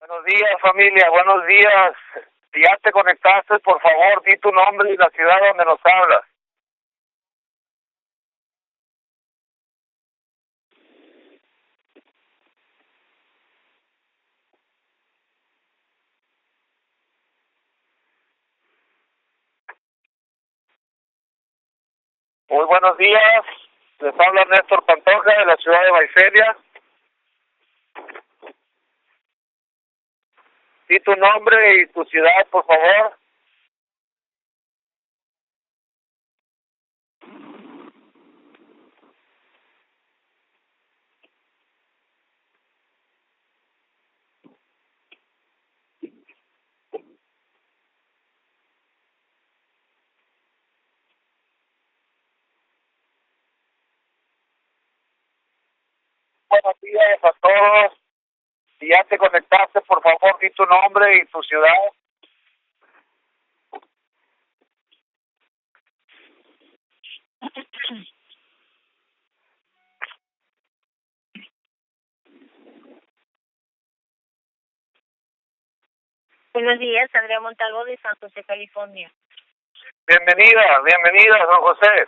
Buenos días, familia, buenos días. Si ya te conectaste, por favor, di tu nombre y la ciudad donde nos hablas. Muy buenos días. Les habla Néstor Pantoja de la ciudad de Vaiselia. Di tu nombre y tu ciudad, por favor. Buenos días a todos. Si ya te conectaste, por favor, di tu nombre y tu ciudad. Buenos días, Andrea Montalvo de San José, California. Bienvenida, don José.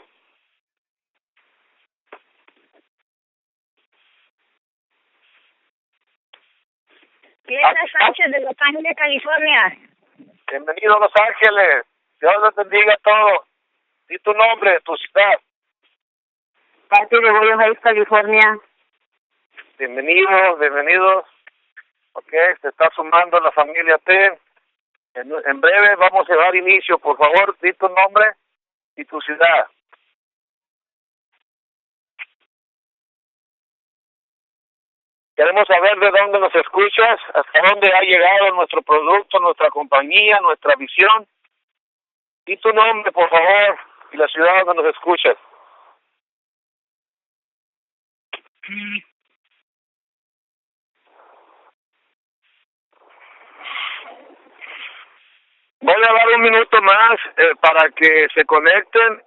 Glenda Sánchez de Los Ángeles, California. Bienvenido a Los Ángeles. Dios les bendiga a todos. Di tu nombre, tu ciudad. Parte de Boyle Heights, California. Bienvenidos. Ok, se está sumando la familia T. En breve vamos a dar inicio. Por favor, di tu nombre y tu ciudad. Queremos saber de dónde nos escuchas, hasta dónde ha llegado nuestro producto, nuestra compañía, nuestra visión. Di tu nombre, por favor, y la ciudad donde nos escuchas. Voy a dar un minuto más para que se conecten.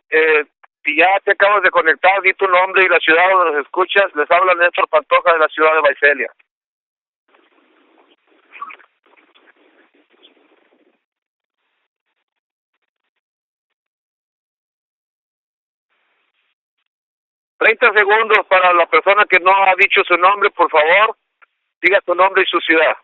Si ya te acabas de conectar, di tu nombre y la ciudad donde nos escuchas. Les habla Néstor Pantoja de la ciudad de Vaiselia. $30 para la persona que no ha dicho su nombre, por favor. Diga su nombre y su ciudad.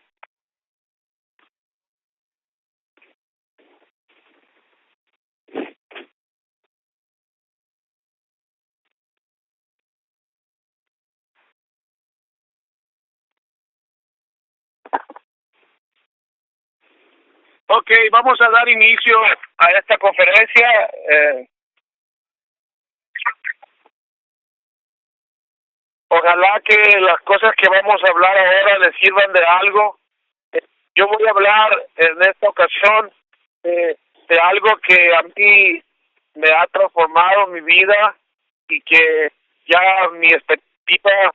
Ok, vamos a dar inicio a esta conferencia. Ojalá que las cosas que vamos a hablar ahora les sirvan de algo. Yo voy a hablar en esta ocasión de algo que a mí me ha transformado mi vida y que ya mi expectativa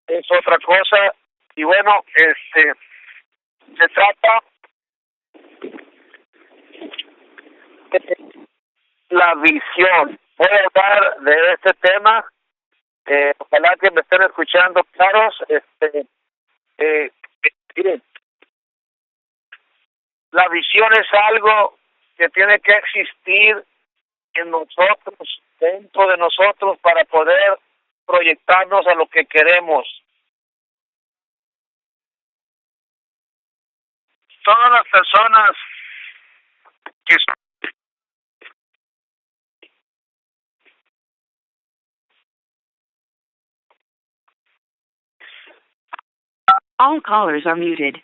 es otra cosa. Y bueno, se trata de la visión. Voy a hablar de este tema. Ojalá que me estén escuchando claros. Miren, la visión es algo que tiene que existir en nosotros, dentro de nosotros, para poder proyectarnos a lo que queremos. Todas las personas que All callers are muted.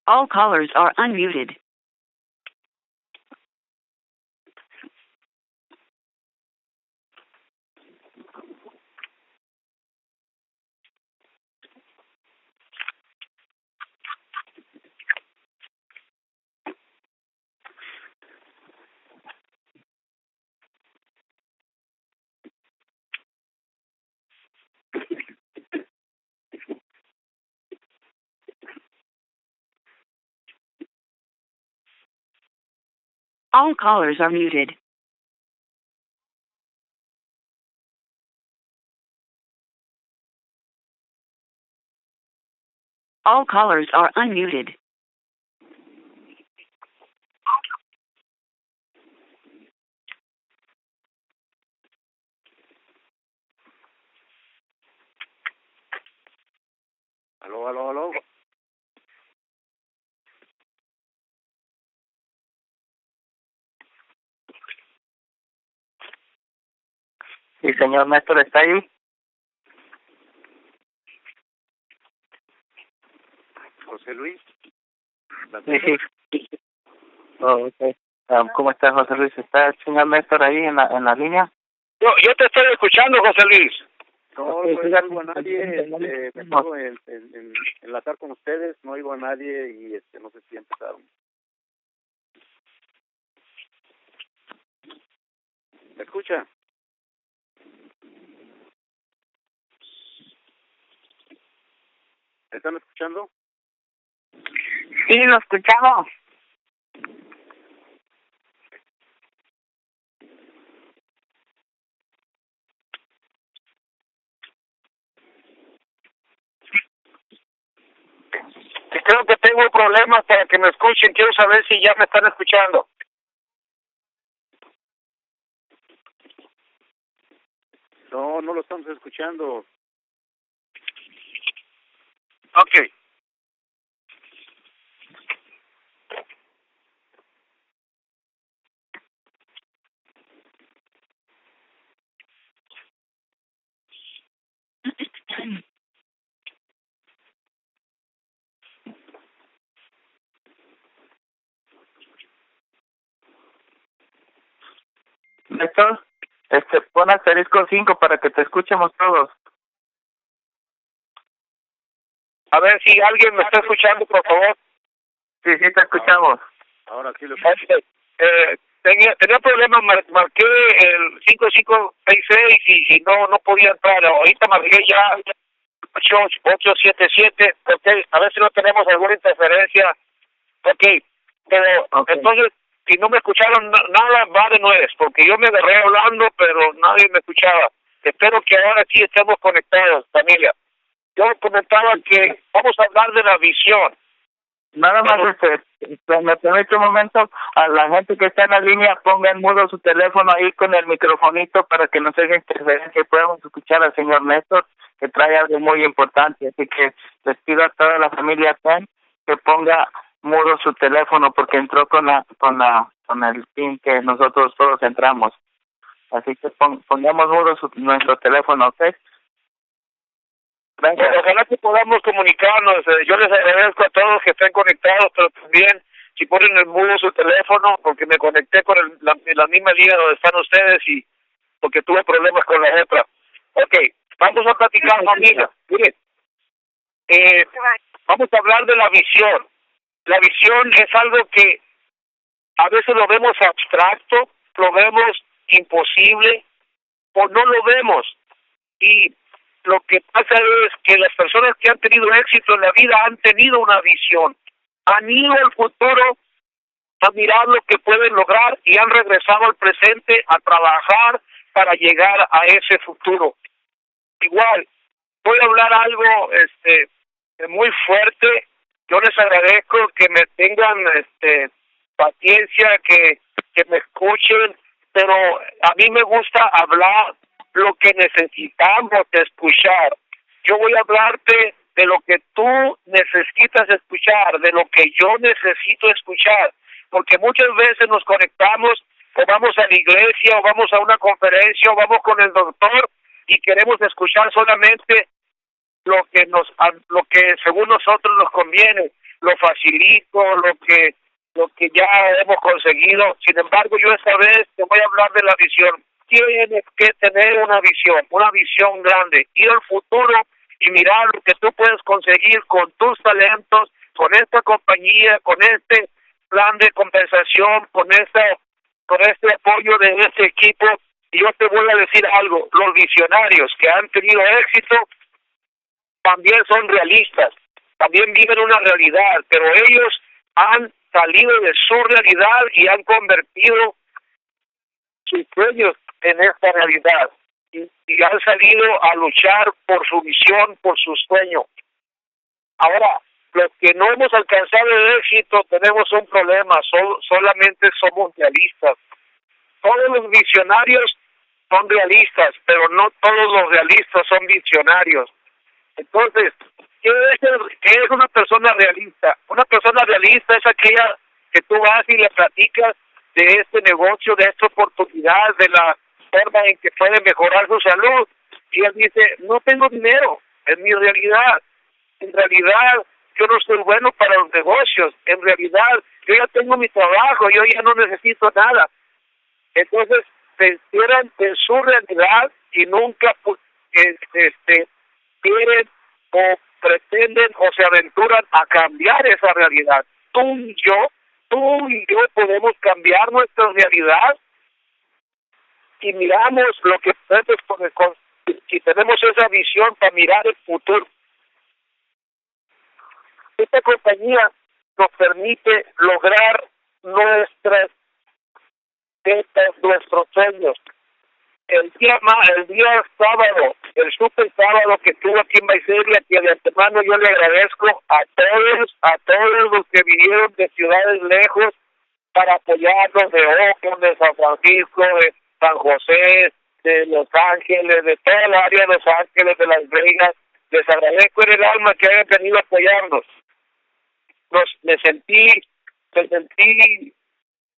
All callers are unmuted. All callers are muted. All callers are unmuted. Aló, aló, aló. Sí, señor Néstor, ¿está ahí? José Luis. Sí. Oh, okay. ¿Cómo está José Luis? ¿Está el señor Néstor ahí en la línea? Yo te estoy escuchando, José Luis. No, Okay, no oigo a nadie. Me puedo enlazar con ustedes. No oigo a nadie y no sé si empezaron. ¿Me escucha? ¿Me están escuchando? Sí, lo escuchamos. Creo que tengo problemas para que me escuchen. Quiero saber si ya me están escuchando. No, no lo estamos escuchando. Ok. Néstor, pon asterisco 5 para que te escuchemos todos. A ver si alguien me está escuchando, por favor. Sí, te escuchamos. Ahora sí lo escucho. Tenía problemas, marqué el 5566 y no podía entrar. Ahorita marqué ya 8877. Okay, a ver si no tenemos alguna interferencia. Pero entonces, si no me escucharon nada, va de nuez, porque yo me agarré hablando, pero nadie me escuchaba. Espero que ahora sí estemos conectados, familia. Yo comentaba que vamos a hablar de la visión. Nada más, me permite un momento, a la gente que está en la línea, ponga en mudo su teléfono ahí con el microfonito para que no se haga interferencia y podamos escuchar al señor Néstor, que trae algo muy importante. Así que les pido a toda la familia que ponga mudo su teléfono porque entró con el pin que nosotros todos entramos. Así que pongamos mudo nuestro teléfono, ¿ok? Gracias. Ojalá que podamos comunicarnos. Yo les agradezco a todos que estén conectados, pero también si ponen en mudo su teléfono, porque me conecté con la misma línea donde están ustedes y porque tuve problemas con la otra. Ok, vamos a platicar, familia. Miren, vamos a hablar de la visión. La visión es algo que a veces lo vemos abstracto, lo vemos imposible o no lo vemos. Y lo que pasa es que las personas que han tenido éxito en la vida han tenido una visión, han ido al futuro a mirar lo que pueden lograr y han regresado al presente a trabajar para llegar a ese futuro. Igual, voy a hablar algo muy fuerte. Yo les agradezco que me tengan paciencia, que me escuchen, pero a mí me gusta hablar lo que necesitamos escuchar. Yo voy a hablarte de lo que tú necesitas escuchar, de lo que yo necesito escuchar, porque muchas veces nos conectamos o vamos a la iglesia o vamos a una conferencia o vamos con el doctor y queremos escuchar solamente lo que según nosotros nos conviene, lo facilito, lo que ya hemos conseguido. Sin embargo, yo esta vez te voy a hablar de la visión. Tienes que tener una visión grande, ir al futuro y mirar lo que tú puedes conseguir con tus talentos, con esta compañía, con este plan de compensación, con este apoyo de este equipo. Y yo te voy a decir algo, los visionarios que han tenido éxito también son realistas, también viven una realidad, pero ellos han salido de su realidad y han convertido sus sueños en esta realidad y han salido a luchar por su visión, por sus sueños. Ahora, los que no hemos alcanzado el éxito tenemos un problema, solamente somos realistas. Todos los visionarios son realistas, pero no todos los realistas son visionarios. Entonces, ¿qué es una persona realista? Una persona realista es aquella que tú vas y le platicas de este negocio, de esta oportunidad, de la forma en que puede mejorar su salud. Y él dice, no tengo dinero, es mi realidad. En realidad, yo no soy bueno para los negocios. En realidad, yo ya tengo mi trabajo, yo ya no necesito nada. Entonces, se encierran en su realidad y nunca quieren o pretenden o se aventuran a cambiar esa realidad. Tú y yo podemos cambiar nuestra realidad y miramos lo que si tenemos esa visión para mirar el futuro. Esta compañía nos permite lograr nuestras metas, nuestros sueños. El día sábado, el super sábado que tuvo aquí en Visalia, que de antemano yo le agradezco a todos los que vinieron de ciudades lejos para apoyarnos, de Oakland, de San Francisco, de San José, de Los Ángeles, de toda el área de Los Ángeles, de Las Vegas. Les agradezco en el alma que hayan venido a apoyarnos. Me sentí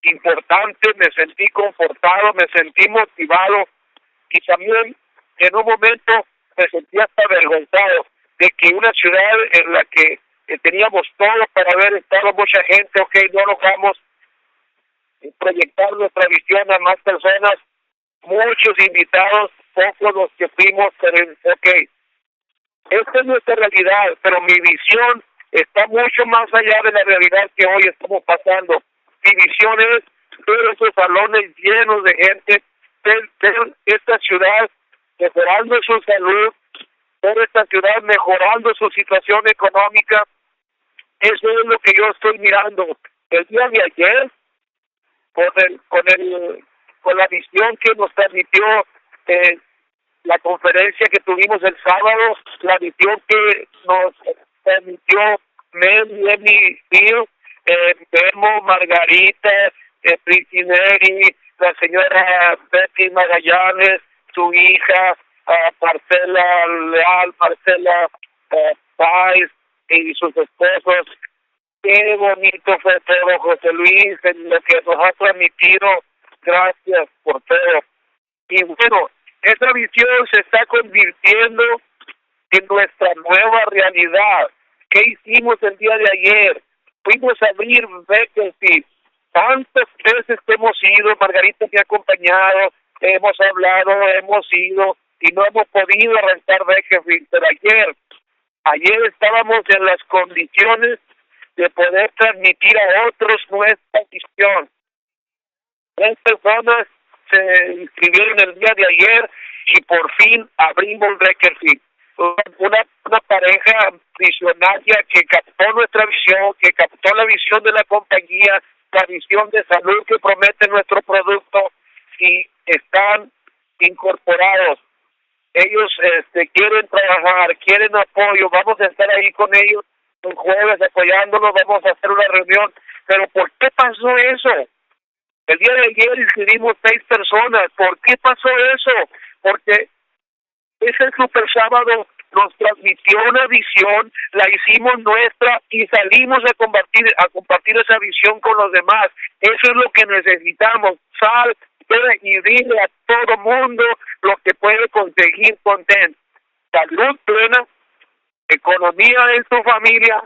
importante, me sentí confortado, me sentí motivado y también en un momento me sentí hasta avergonzado de que una ciudad en la que teníamos todo para haber estado mucha gente, no logramos proyectar nuestra visión a más personas, muchos invitados, pocos los que fuimos, pero esta es nuestra realidad, pero mi visión está mucho más allá de la realidad que hoy estamos pasando. Mi visión es ver esos salones llenos de gente, ver esta ciudad mejorando su salud, ver esta ciudad mejorando su situación económica. Eso es lo que yo estoy mirando. El día de ayer, con la visión que nos transmitió la conferencia que tuvimos el sábado, la visión que nos permitió Memi Bill, Memo, Margarita, Priscineri, la señora Betty Magallanes, su hija, Marcela Leal, Marcela Páez y sus esposos. Qué bonito fue todo, José Luis, en lo que nos ha transmitido. Gracias por todo. Y bueno, esa visión se está convirtiendo en nuestra nueva realidad. ¿Qué hicimos el día de ayer? Fuimos a abrir Bakersfield. Tantas veces que hemos ido, Margarita me ha acompañado, hemos hablado, hemos ido y no hemos podido rentar Bakersfield. Pero ayer estábamos en las condiciones de poder transmitir a otros nuestra visión. 3 personas se inscribieron el día de ayer y por fin abrimos Bakersfield. Una pareja visionaria que captó nuestra visión, que captó la visión de la compañía, la visión de salud que promete nuestro producto y están incorporados. Ellos quieren trabajar, quieren apoyo, vamos a estar ahí con ellos un jueves apoyándolos, vamos a hacer una reunión. Pero ¿por qué pasó eso? El día de ayer inscribimos 6 personas. ¿Por qué pasó eso? Porque ese super sábado nos transmitió una visión, la hicimos nuestra y salimos a compartir esa visión con los demás. Eso es lo que necesitamos. Sal y dile a todo mundo lo que puede conseguir contento. Salud plena, economía en tu familia,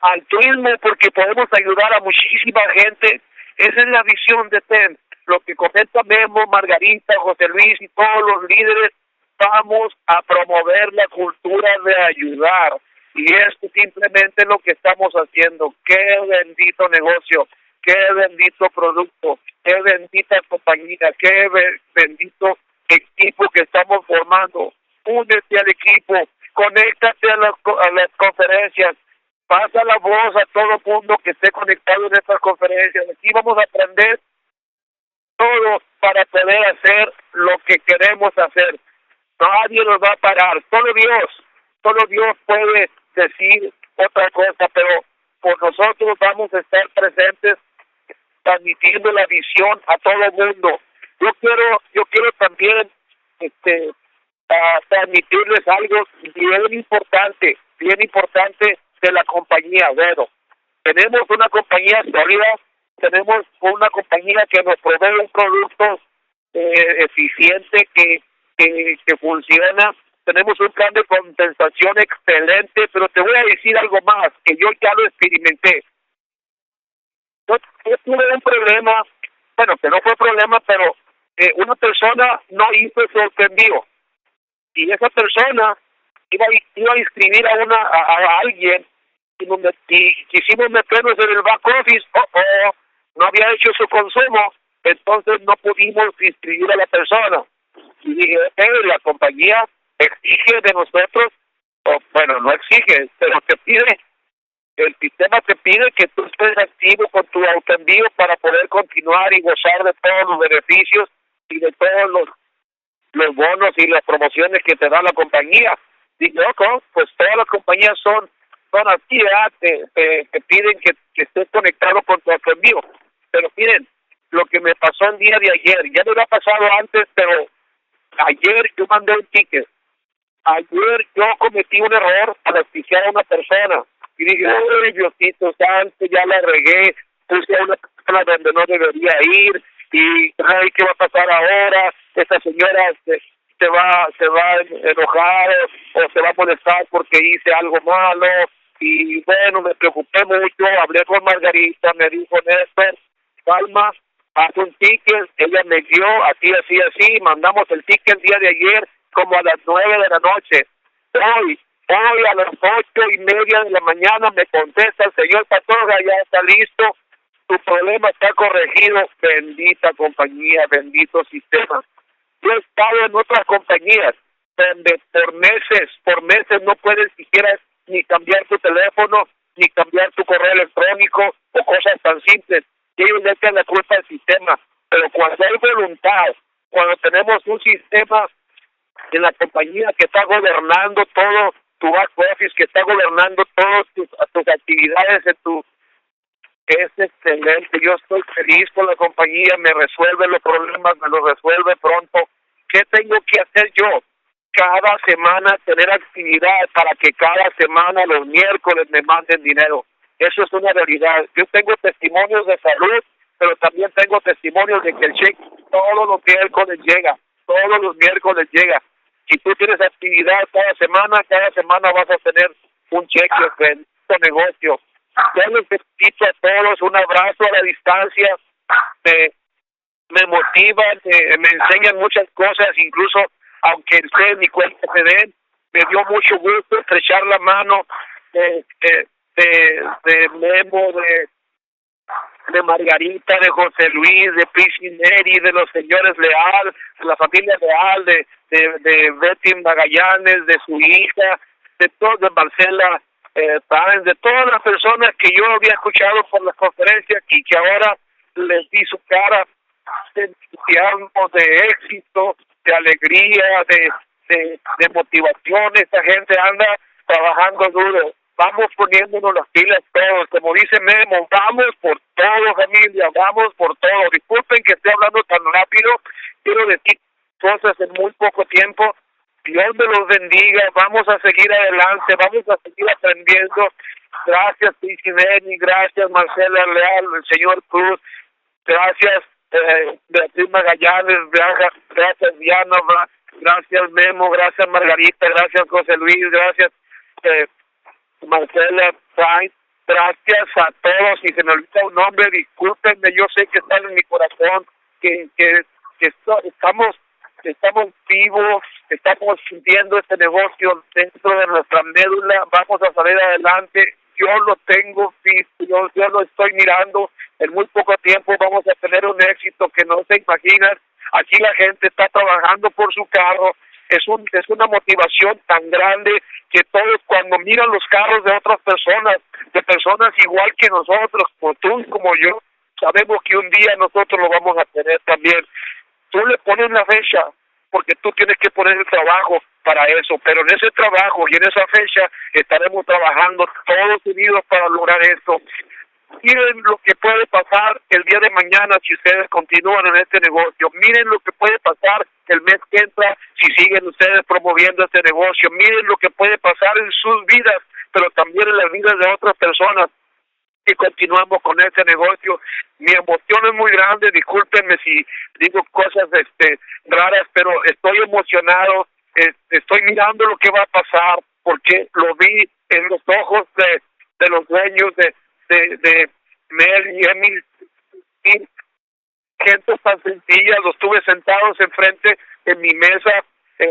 altruismo porque podemos ayudar a muchísima gente. Esa es la visión de TEN. Lo que comenta Memo, Margarita, José Luis y todos los líderes, vamos a promover la cultura de ayudar. Y esto simplemente es lo que estamos haciendo. ¡Qué bendito negocio! ¡Qué bendito producto! ¡Qué bendita compañía! ¡Qué bendito equipo que estamos formando! Únete al equipo, conéctate a las conferencias. pasa la voz a todo mundo que esté conectado en estas conferencias. Aquí vamos a aprender todo para poder hacer lo que queremos hacer. Nadie nos va a parar, solo Dios puede decir otra cosa, pero por nosotros vamos a estar presentes transmitiendo la visión a todo el mundo. Yo quiero también transmitirles algo bien importante de la compañía Vedo. Tenemos una compañía sólida, tenemos una compañía que nos provee un producto eficiente que funciona. Tenemos un plan de compensación excelente, pero te voy a decir algo más, que yo ya lo experimenté. Yo tuve un problema, bueno, que no fue problema, pero una persona no hizo su envío. Y esa persona iba a inscribir a alguien y quisimos meternos en el back office, no había hecho su consumo, entonces no pudimos inscribir a la persona. Y dije, la compañía exige de nosotros, bueno, no exige, pero te pide, el sistema te pide que tú estés activo con tu autoenvío para poder continuar y gozar de todos los beneficios y de todos los bonos y las promociones que te da la compañía. Dije, pues todas las compañías son así, te piden que estés conectado con tu autoenvío. Pero miren, lo que me pasó el día de ayer, ya me había pasado antes, pero ayer yo mandé un ticket. Ayer yo cometí un error al auspiciar a una persona. Y dije, ¡ay, Diosito santo, ya la regué! Puse a una persona donde no debería ir. Y, ¡ay, qué va a pasar ahora! Esta señora se va a enojar o se va a molestar porque hice algo malo. Y, bueno, me preocupé mucho. Hablé con Margarita, me dijo, Néstor, calma, haz un ticket. Ella me dio así, mandamos el ticket el día de ayer como a las 9 de la noche. Hoy a las 8:30 de la mañana me contesta el señor Patorga, ya está listo, tu problema está corregido. Bendita compañía, bendito sistema. Yo he estado en otras compañías donde por meses no puedes siquiera ni cambiar tu teléfono, ni cambiar tu correo electrónico o cosas tan simples. Ellos le echan la culpa al sistema. Pero cuando hay voluntad, cuando tenemos un sistema en la compañía que está gobernando todo tu back office, que está gobernando todas tus actividades es excelente. Yo estoy feliz con la compañía, me resuelve los problemas, me los resuelve pronto. ¿Qué tengo que hacer yo? Cada semana tener actividad para que cada semana los miércoles me manden dinero. Eso es una realidad. Yo tengo testimonios de salud, pero también tengo testimonios de que el cheque todos los miércoles llega. Todos los miércoles llega. Si tú tienes actividad cada semana vas a tener un cheque en tu negocio. Yo les felicito a todos, un abrazo a la distancia, me motivan, me enseñan muchas cosas, incluso aunque ustedes ni cuenta se den, me dio mucho gusto estrechar la mano de Memo, de Margarita, de José Luis, de Picineri, de los señores Leal, de la familia Leal, de Betty Magallanes, de su hija, de Marcela Páez, de todas las personas que yo había escuchado por las conferencias y que ahora les vi su cara de entusiasmo, de éxito, de alegría, de motivación. Esta gente anda trabajando duro. Vamos poniéndonos las pilas todos, como dice Memo, vamos por todo, familia, vamos por todo. Disculpen que esté hablando tan rápido, quiero decir cosas en muy poco tiempo. Dios me los bendiga, vamos a seguir adelante, vamos a seguir aprendiendo. Gracias, Picineni, gracias, Marcela Leal, el señor Cruz, gracias, Beatriz Magallanes, gracias, Diana, gracias, Memo, gracias, Margarita, gracias, José Luis, gracias, Marcela, Frank, gracias a todos. Si se me olvida un nombre, discúlpenme, yo sé que están en mi corazón, que estamos vivos, estamos sintiendo este negocio dentro de nuestra médula, vamos a salir adelante. Yo lo tengo visto, yo lo estoy mirando, en muy poco tiempo vamos a tener un éxito que no se imaginan. Aquí la gente está trabajando por su carro, es una motivación tan grande que todos cuando miran los carros de otras personas, de personas igual que nosotros, como tú y como yo, sabemos que un día nosotros lo vamos a tener también. Tú le pones la fecha porque tú tienes que poner el trabajo para eso, pero en ese trabajo y en esa fecha estaremos trabajando todos unidos para lograr esto. Miren lo que puede pasar el día de mañana si ustedes continúan en este negocio. Miren lo que puede pasar el mes que entra si siguen ustedes promoviendo este negocio. Miren lo que puede pasar en sus vidas, pero también en las vidas de otras personas y continuamos con este negocio. Mi emoción es muy grande, discúlpenme si digo cosas raras, pero estoy emocionado, estoy mirando lo que va a pasar, porque lo vi en los ojos de los dueños de Mel y Emil, y gente tan sencilla, los tuve sentados enfrente en mi mesa,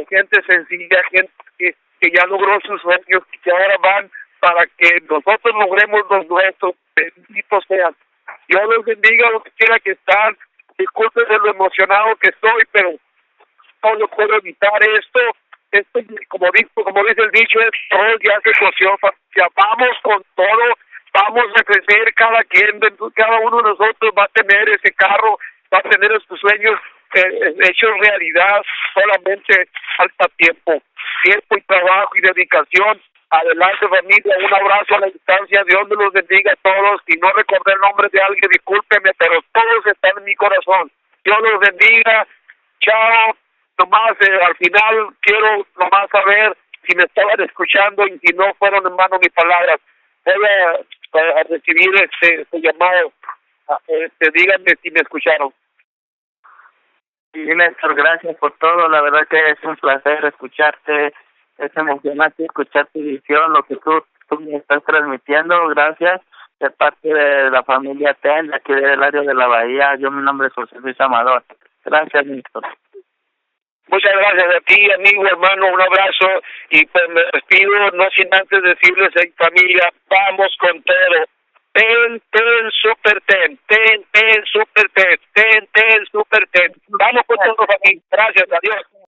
gente sencilla, gente que ya logró sus sueños, que ahora van para que nosotros logremos los nuestros. Benditos sean. Dios los bendiga donde quiera que están. Disculpen de lo emocionado que estoy, pero no puedo evitar esto. Esto, como dice el dicho, es todo ya se coció. Vamos con todo, vamos a crecer, cada uno de nosotros va a tener ese carro, va a tener sus sueños hechos realidad. Solamente falta tiempo y trabajo y dedicación. Adelante, familia, un abrazo a la distancia, Dios me los bendiga a todos. Si no recordé el nombre de alguien, discúlpeme, pero todos están en mi corazón. Dios los bendiga, chao. Nomás al final quiero nomás saber si me estaban escuchando y si no fueron en vano mis palabras. Voy a recibir este llamado, díganme si me escucharon. Sí, Néstor, gracias por todo, la verdad que es un placer escucharte. Es emocionante escuchar tu visión, lo que tú me estás transmitiendo. Gracias de parte de la familia TEN, de aquí del área de la Bahía. Yo, mi nombre es José Luis Amador. Gracias, Néstor. Muchas gracias a ti, amigo, hermano, un abrazo y pues me despido, no sin antes decirles, familia, vamos con todo. TEN, super TEN, TEN,